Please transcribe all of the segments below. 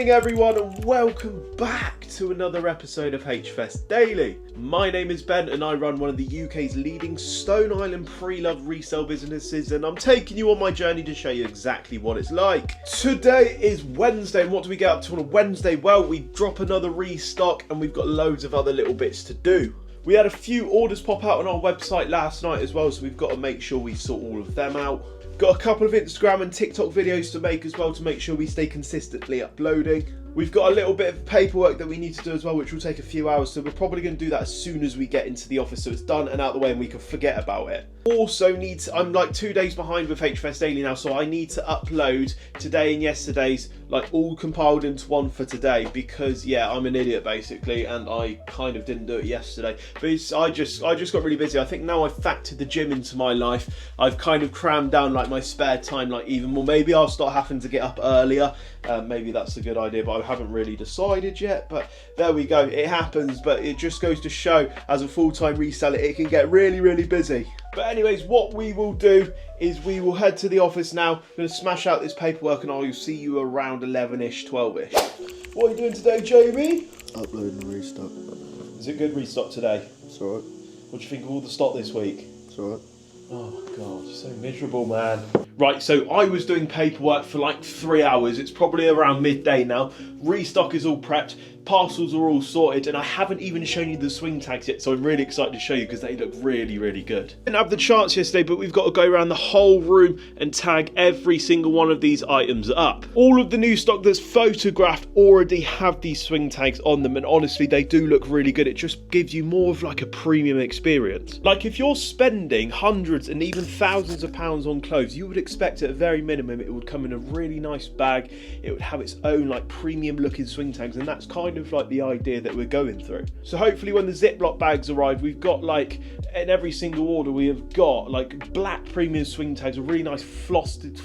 morning everyone and welcome back to another episode of HFest Daily. My name is Ben and I run one of the UK's leading Stone Island pre-loved resale businesses, and I'm taking you on my journey to show you exactly what it's like. Today is Wednesday, and what do we get up to on a Wednesday? Well, we drop another restock and we've got loads of other little bits to do. We had a few orders pop out on our website last night as well, so we've got to make sure we sort all of them out. Got a couple of Instagram and TikTok videos to make as well to make sure we stay consistently uploading. We've got a little bit of paperwork that we need to do as well, which will take a few hours, so we're probably going to do that as soon as we get into the office so it's done and out of the way and we can forget about it. Also I'm like 2 days behind with HFest Daily now, so I need to upload today and yesterday's like all compiled into one for today because yeah, I'm an idiot basically and I kind of didn't do it yesterday. But I just got really busy. I think now I've factored the gym into my life, I've kind of crammed down like my spare time like even more. Maybe I'll start having to get up earlier. Maybe that's a good idea, but I haven't really decided yet. But there we go, it happens. But it just goes to show as a full-time reseller it can get really busy. But anyways, what we will do is we will head to the office now. I'm going to smash out this paperwork and I'll see you around 11ish, 12ish. What are you doing today, Jamie? Uploading restock. Is it good restock today? It's alright. What do you think of all the stock this week? It's alright. Oh God, you're so miserable, man. Right, so I was doing paperwork for like 3 hours. It's probably around midday now. Restock is all prepped. Parcels are all sorted, and I haven't even shown you the swing tags yet, so I'm really excited to show you because they look really good. Didn't have the chance yesterday, but we've got to go around the whole room and tag every single one of these items up. All of the new stock that's photographed already have these swing tags on them, and honestly, they do look really good. It just gives you more of like a premium experience. Like if you're spending hundreds and even thousands of pounds on clothes, you would expect at a very minimum it would come in a really nice bag. It would have its own like premium looking swing tags, and that's kind of like the idea that we're going through. So hopefully when the Ziploc bags arrive, we've got like in every single order we have got like black premium swing tags, a really nice frosted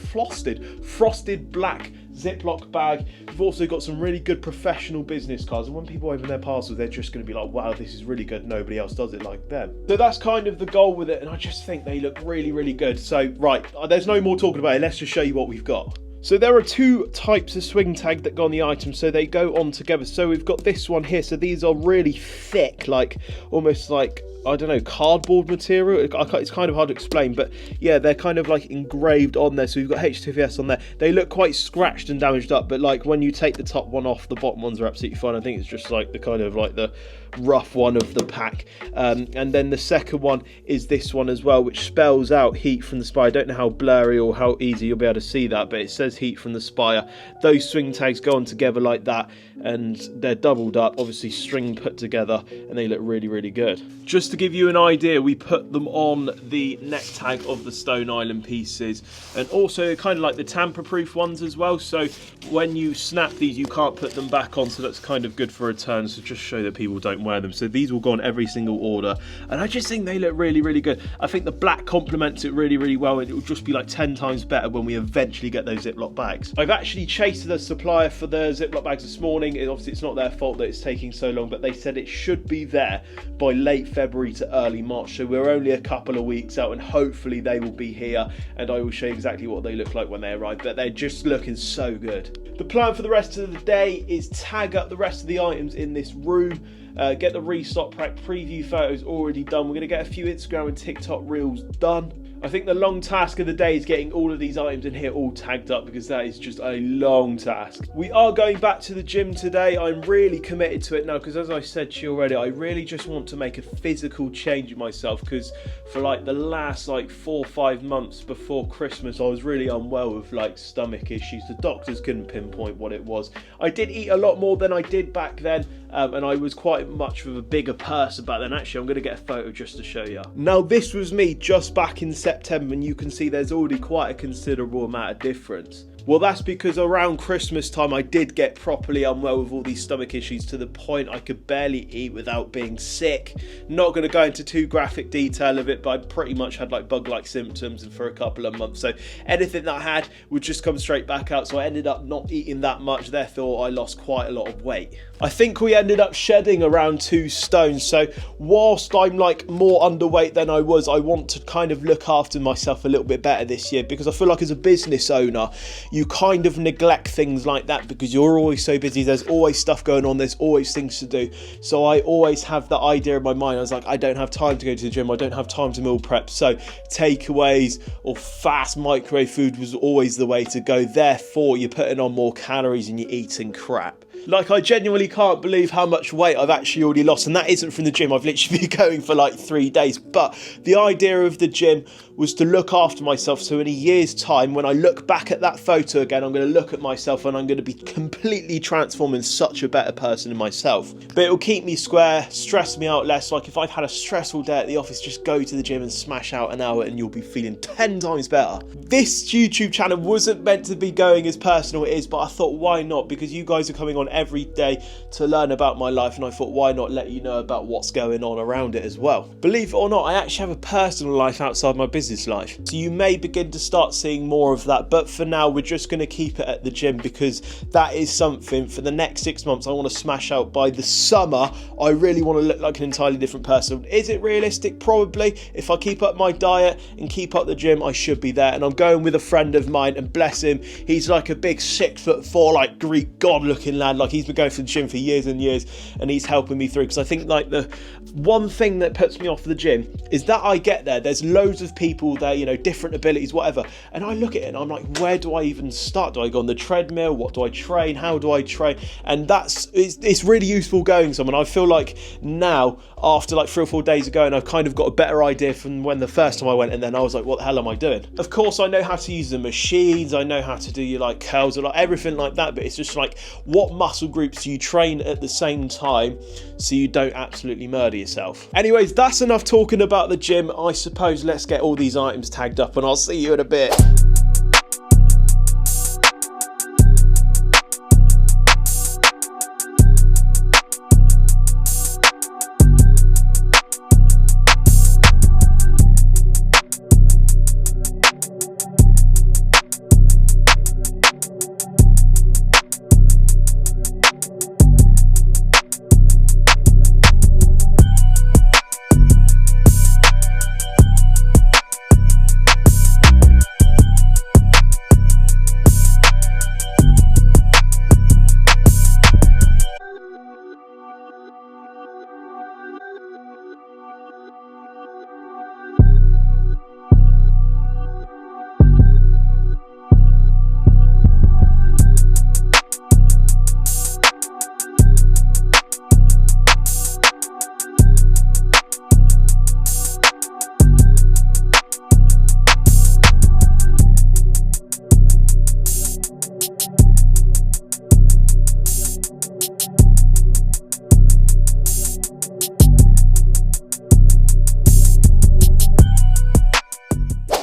black Ziploc bag. We've also got some really good professional business cards, and when people open their parcels they're just going to be like, wow, this is really good, nobody else does it like them. So that's kind of the goal with it, and I just think they look really good. So right, there's no more talking about it, let's just show you what we've got. So there are two types of swing tag that go on the item, so they go on together. So we've got this one here, so these are really thick, like almost like, I don't know, cardboard material. It's kind of hard to explain, but yeah, they're kind of like engraved on there. So we've got HTTPS on there. They look quite scratched and damaged up, but like when you take the top one off, the bottom ones are absolutely fine. I think it's just like the kind of like the rough one of the pack. And then the second one is this one as well, which spells out Heat From The Spire. I don't know how blurry or how easy you'll be able to see that, but it says Heat From The Spire. Those swing tags go on together like that, and they're doubled up, obviously string put together, and they look really good. Just to give you an idea, we put them on the neck tag of the Stone Island pieces, and also kind of like the tamper-proof ones as well, so when you snap these you can't put them back on, so that's kind of good for returns, so just show that people don't wear them. So these will go on every single order, and I just think they look really good. I think the black complements it really well, and it will just be like 10 times better when we eventually get those Ziploc bags. I've actually chased the supplier for the Ziploc bags this morning. Obviously it's not their fault that it's taking so long, but they said it should be there by late February to early March, so we're only a couple of weeks out, and hopefully they will be here and I will show you exactly what they look like when they arrive, but they're just looking so good. The plan for the rest of the day is tag up the rest of the items in this room, get the restock pack preview photos already done. We're going to get a few Instagram and TikTok reels done. I think the long task of the day is getting all of these items in here all tagged up, because that is just a long task. We are going back to the gym today. I'm really committed to it now because, as I said to you already, I really just want to make a physical change in myself, because for like the last like 4 or 5 months before Christmas I was really unwell with like stomach issues. The doctors couldn't pinpoint what it was. I did eat a lot more than I did back then, and I was quite much of a bigger person back then. Actually, I'm going to get a photo just to show you. Now this was me just back in September, and you can see there's already quite a considerable amount of difference. Well, that's because around Christmas time I did get properly unwell with all these stomach issues, to the point I could barely eat without being sick. Not going to go into too graphic detail of it, but I pretty much had like bug-like symptoms and for a couple of months, so anything that I had would just come straight back out, so I ended up not eating that much, therefore I lost quite a lot of weight. I think we ended up shedding around 2 stone, so whilst I'm like more underweight than I was, I want to kind of look after myself a little bit better this year, because I feel like as a business owner you kind of neglect things like that because you're always so busy. There's always stuff going on, there's always things to do. So I always have that idea in my mind. I was like, I don't have time to go to the gym, I don't have time to meal prep. So takeaways or fast microwave food was always the way to go. Therefore, you're putting on more calories and you're eating crap. Like, I genuinely can't believe how much weight I've actually already lost, and that isn't from the gym. I've literally been going for like 3 days. But the idea of the gym was to look after myself, so in a year's time, when I look back at that photo again, I'm going to look at myself and I'm going to be completely transformed and such a better person in myself. But it'll keep me square, stress me out less. Like, if I've had a stressful day at the office, just go to the gym and smash out an hour and you'll be feeling 10 times better. This YouTube channel wasn't meant to be going as personal as it is, but I thought, why not? Because you guys are coming on every day to learn about my life, and I thought, why not let you know about what's going on around it as well. Believe it or not, I actually have a personal life outside my business life, so you may begin to start seeing more of that, but for now we're just going to keep it at the gym, because that is something for the next 6 months I want to smash out. By the summer, I really want to look like an entirely different person. Is it realistic? Probably. If I keep up my diet and keep up the gym, I should be there. And I'm going with a friend of mine, and bless him, he's like a big 6'4", like Greek god looking lad. Like, he's been going to the gym for years and years, and he's helping me through, because I think like the one thing that puts me off the gym is that I get there's loads of people there, you know, different abilities, whatever, and I look at it and I'm like, where do I even start? Do I go on the treadmill? What do I train? How do I train? And it's really useful going someone. I feel like now, after like 3 or 4 days ago, and I've kind of got a better idea from when the first time I went, and then I was like, what the hell am I doing? Of course, I know how to use the machines, I know how to do your like curls or like everything like that, but it's just like, what muscle groups do you train at the same time so you don't absolutely murder yourself? Anyways, that's enough talking about the gym. I suppose let's get all these items tagged up, and I'll see you in a bit.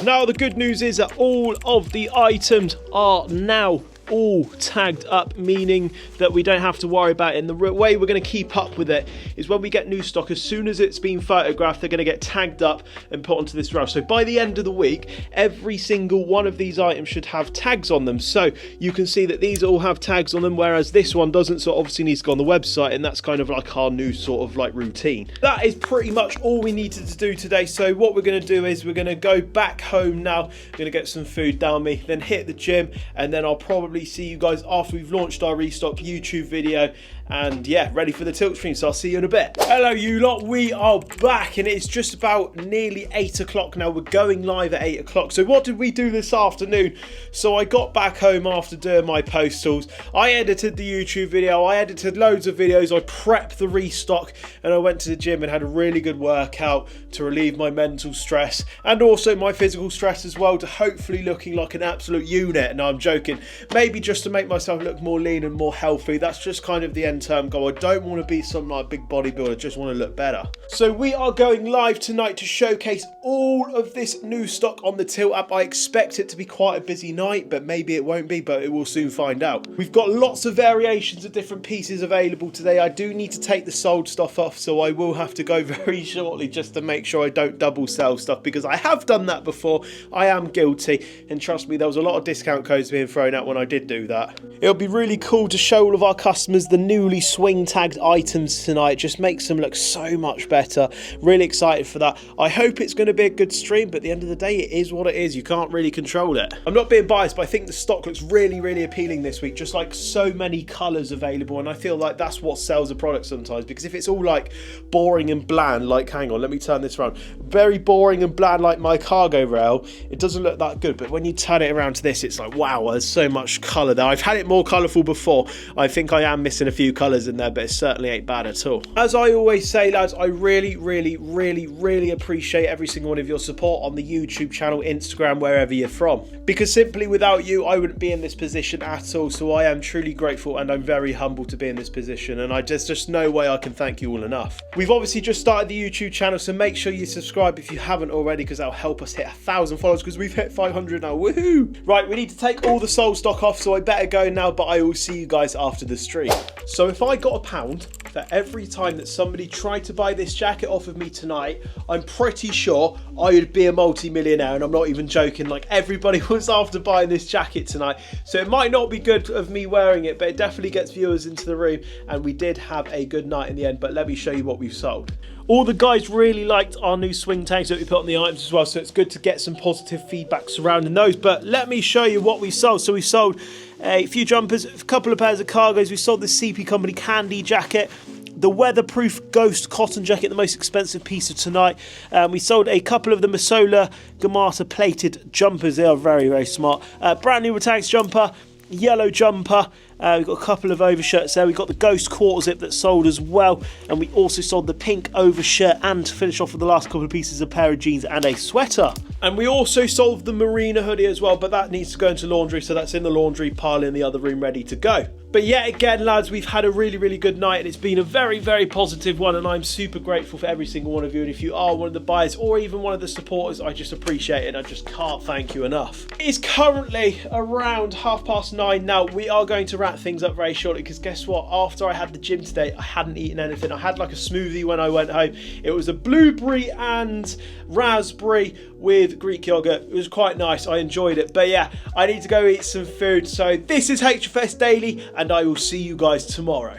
Now, the good news is that all of the items are now all tagged up, meaning that we don't have to worry about it. And the way we're going to keep up with it is when we get new stock, as soon as it's been photographed, they're going to get tagged up and put onto this rail. So by the end of the week, every single one of these items should have tags on them. So you can see that these all have tags on them, whereas this one doesn't. So obviously needs to go on the website, and that's kind of like our new sort of like routine. That is pretty much all we needed to do today. So what we're going to do is we're going to go back home now. We're going to get some food down me, then hit the gym, and then I'll probably see you guys after we've launched our Restock YouTube video, and yeah, ready for the tilt stream. So I'll see you in a bit. Hello you lot, we are back, and it's just about nearly 8 o'clock now. We're going live at 8 o'clock. So what did we do this afternoon? So I got back home after doing my postals. I edited the YouTube video, I edited loads of videos, I prepped the Restock, and I went to the gym and had a really good workout to relieve my mental stress and also my physical stress as well, to hopefully looking like an absolute unit. No, I'm joking. Maybe just to make myself look more lean and more healthy. That's just kind of the end term goal. I don't want to be some like big bodybuilder, just want to look better. So we are going live tonight to showcase all of this new stock on the Tilt app. I expect it to be quite a busy night, but maybe it won't be, but it will soon find out. We've got lots of variations of different pieces available today. I do need to take the sold stuff off, so I will have to go very shortly just to make sure I don't double sell stuff, because I have done that before. I am guilty, and trust me, there was a lot of discount codes being thrown out when I did do that. It'll be really cool to show all of our customers the new newly swing tagged items tonight. Just makes them look so much better. Really excited for that. I hope it's going to be a good stream, but at the end of the day, it is what it is. You can't really control it. I'm not being biased, but I think the stock looks really, really appealing this week. Just like so many colours available, and I feel like that's what sells a product sometimes, because if it's all like boring and bland, like, hang on, let me turn this around, very boring and bland like my cargo rail, it doesn't look that good. But when you turn it around to this, it's like, wow, there's so much colour there. I've had it more colourful before. I think I am missing a few colours in there, but it certainly ain't bad at all. As I always say, lads, I really, really, really, really appreciate every single one of your support on the YouTube channel, Instagram, wherever you're from, because simply without you, I wouldn't be in this position at all. So I am truly grateful, and I'm very humbled to be in this position, and there's just no way I can thank you all enough. We've obviously just started the YouTube channel, so make sure you subscribe if you haven't already, because that'll help us hit 1,000 followers, because we've hit 500 now. Woohoo! Right, we need to take all the soul stock off, so I better go now, but I will see you guys after the stream. So if I got £1 for every time that somebody tried to buy this jacket off of me tonight, I'm pretty sure I would be a multi-millionaire, and I'm not even joking. Like, everybody was after buying this jacket tonight, so it might not be good of me wearing it, but it definitely gets viewers into the room, and we did have a good night in the end. But let me show you what we've sold. All the guys really liked our new swing tags that we put on the items as well, so it's good to get some positive feedback surrounding those. But let me show you what we sold. So we sold a few jumpers, a couple of pairs of cargos. We sold the CP Company Candy jacket, the weatherproof Ghost cotton jacket, the most expensive piece of tonight. We sold a couple of the Masola Gamata plated jumpers. They are very, very smart. Brand new Tags jumper, yellow jumper. We've got a couple of overshirts there. We've got the Ghost quarter zip that sold as well. And we also sold the pink overshirt, and to finish off with the last couple of pieces, a pair of jeans and a sweater. And we also sold the Marina hoodie as well, but that needs to go into laundry, so that's in the laundry pile in the other room ready to go. But yet again, lads, we've had a really, really good night, and it's been a very, very positive one, and I'm super grateful for every single one of you. And if you are one of the buyers or even one of the supporters, I just appreciate it. I just can't thank you enough. It's currently around 9:30 now. We are going to wrap things up very shortly, because guess what? After I had the gym today, I hadn't eaten anything. I had like a smoothie when I went home. It was a blueberry and raspberry with Greek yogurt. It was quite nice. I enjoyed it. But yeah, I need to go eat some food. So this is HFS Daily, and I will see you guys tomorrow.